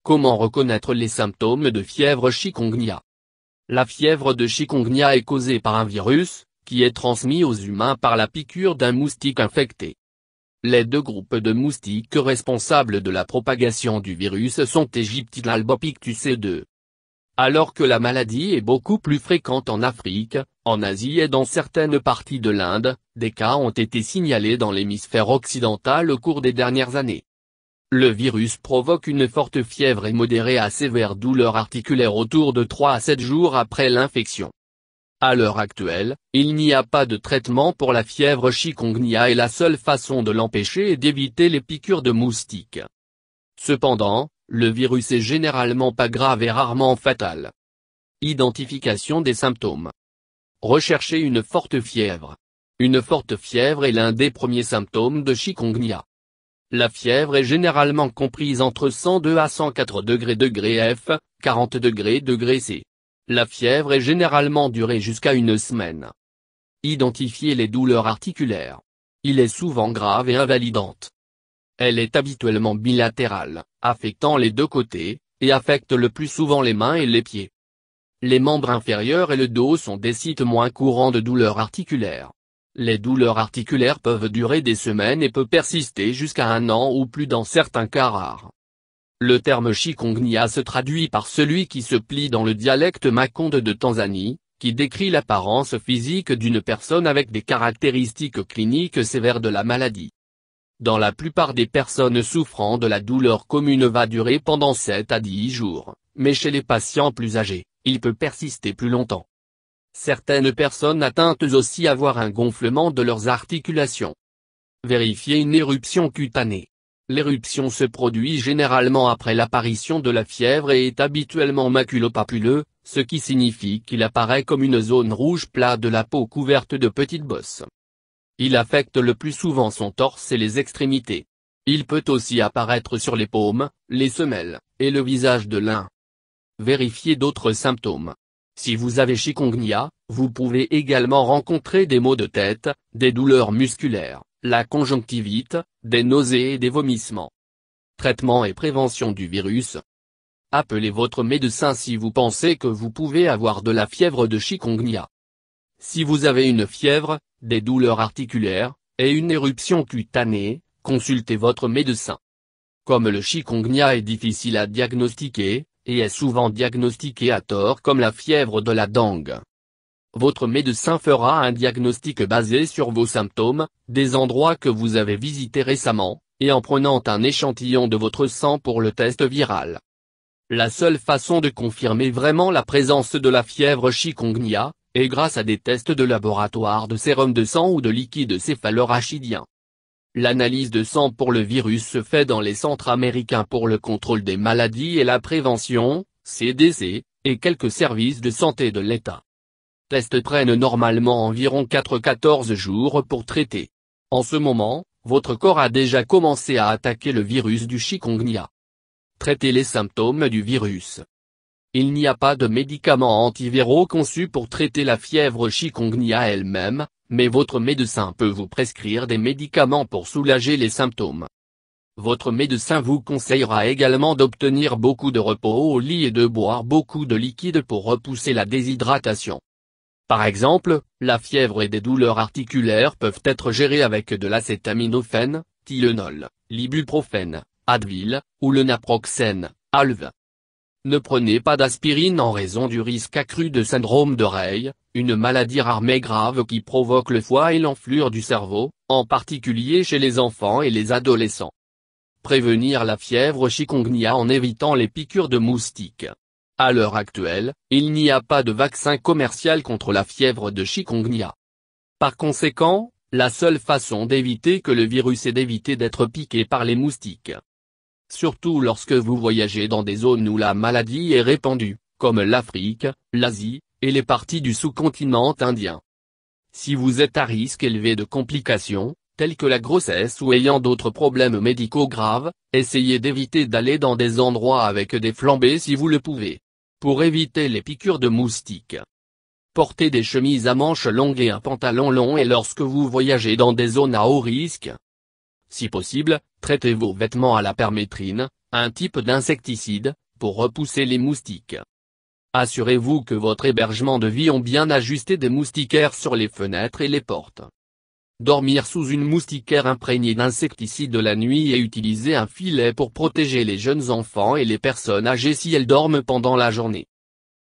Comment reconnaître les symptômes de fièvre chikungunya? La fièvre de chikungunya est causée par un virus, qui est transmis aux humains par la piqûre d'un moustique infecté. Les deux groupes de moustiques responsables de la propagation du virus sont Aegypti albopictus et 2. Alors que la maladie est beaucoup plus fréquente en Afrique, en Asie et dans certaines parties de l'Inde, des cas ont été signalés dans l'hémisphère occidental au cours des dernières années. Le virus provoque une forte fièvre et modérée à sévère douleur articulaire autour de 3 à 7 jours après l'infection. À l'heure actuelle, il n'y a pas de traitement pour la fièvre chikungunya et la seule façon de l'empêcher est d'éviter les piqûres de moustiques. Cependant, le virus est généralement pas grave et rarement fatal. Identification des symptômes. Recherchez une forte fièvre. Une forte fièvre est l'un des premiers symptômes de chikungunya. La fièvre est généralement comprise entre 102 à 104 degrés F, 40 degrés C. La fièvre est généralement durée jusqu'à une semaine. Identifiez les douleurs articulaires. Il est souvent grave et invalidante. Elle est habituellement bilatérale, affectant les deux côtés, et affecte le plus souvent les mains et les pieds. Les membres inférieurs et le dos sont des sites moins courants de douleurs articulaires. Les douleurs articulaires peuvent durer des semaines et peuvent persister jusqu'à un an ou plus dans certains cas rares. Le terme chikungunya se traduit par celui qui se plie dans le dialecte makonde de Tanzanie, qui décrit l'apparence physique d'une personne avec des caractéristiques cliniques sévères de la maladie. Dans la plupart des personnes souffrant de la douleur commune va durer pendant 7 à 10 jours, mais chez les patients plus âgés, il peut persister plus longtemps. Certaines personnes atteintes aussi avoir un gonflement de leurs articulations. Vérifiez une éruption cutanée. L'éruption se produit généralement après l'apparition de la fièvre et est habituellement maculopapuleux, ce qui signifie qu'il apparaît comme une zone rouge plate de la peau couverte de petites bosses. Il affecte le plus souvent son torse et les extrémités. Il peut aussi apparaître sur les paumes, les semelles, et le visage de l'un. Vérifiez d'autres symptômes. Si vous avez chikungunya, vous pouvez également rencontrer des maux de tête, des douleurs musculaires, la conjonctivite, des nausées et des vomissements. Traitement et prévention du virus. Appelez votre médecin si vous pensez que vous pouvez avoir de la fièvre de chikungunya. Si vous avez une fièvre, des douleurs articulaires, et une éruption cutanée, consultez votre médecin. Comme le chikungunya est difficile à diagnostiquer, et est souvent diagnostiqué à tort comme la fièvre de la dengue, votre médecin fera un diagnostic basé sur vos symptômes, des endroits que vous avez visités récemment, et en prenant un échantillon de votre sang pour le test viral. La seule façon de confirmer vraiment la présence de la fièvre chikungunya, est grâce à des tests de laboratoire de sérum de sang ou de liquide céphalorachidien. L'analyse de sang pour le virus se fait dans les centres américains pour le contrôle des maladies et la prévention, CDC, et quelques services de santé de l'État. Tests prennent normalement environ 4-14 jours pour traiter. En ce moment, votre corps a déjà commencé à attaquer le virus du chikungunya. Traitez les symptômes du virus. Il n'y a pas de médicaments antiviraux conçus pour traiter la fièvre chikungunya elle-même, mais votre médecin peut vous prescrire des médicaments pour soulager les symptômes. Votre médecin vous conseillera également d'obtenir beaucoup de repos au lit et de boire beaucoup de liquide pour repousser la déshydratation. Par exemple, la fièvre et des douleurs articulaires peuvent être gérées avec de l'acétaminophène, Tylenol, l'ibuprofène, Advil, ou le naproxène, Aleve. Ne prenez pas d'aspirine en raison du risque accru de syndrome de Reye, une maladie rare mais grave qui provoque le foie et l'enflure du cerveau, en particulier chez les enfants et les adolescents. Prévenir la fièvre chikungunya en évitant les piqûres de moustiques. À l'heure actuelle, il n'y a pas de vaccin commercial contre la fièvre de chikungunya. Par conséquent, la seule façon d'éviter que le virus est d'éviter d'être piqué par les moustiques. Surtout lorsque vous voyagez dans des zones où la maladie est répandue, comme l'Afrique, l'Asie, et les parties du sous-continent indien. Si vous êtes à risque élevé de complications, telles que la grossesse ou ayant d'autres problèmes médicaux graves, essayez d'éviter d'aller dans des endroits avec des flambées si vous le pouvez. Pour éviter les piqûres de moustiques. Portez des chemises à manches longues et un pantalon long et lorsque vous voyagez dans des zones à haut risque. Si possible, traitez vos vêtements à la permétrine, un type d'insecticide, pour repousser les moustiques. Assurez-vous que votre hébergement de vie ont bien ajusté des moustiquaires sur les fenêtres et les portes. Dormir sous une moustiquaire imprégnée d'insecticide la nuit et utiliser un filet pour protéger les jeunes enfants et les personnes âgées si elles dorment pendant la journée.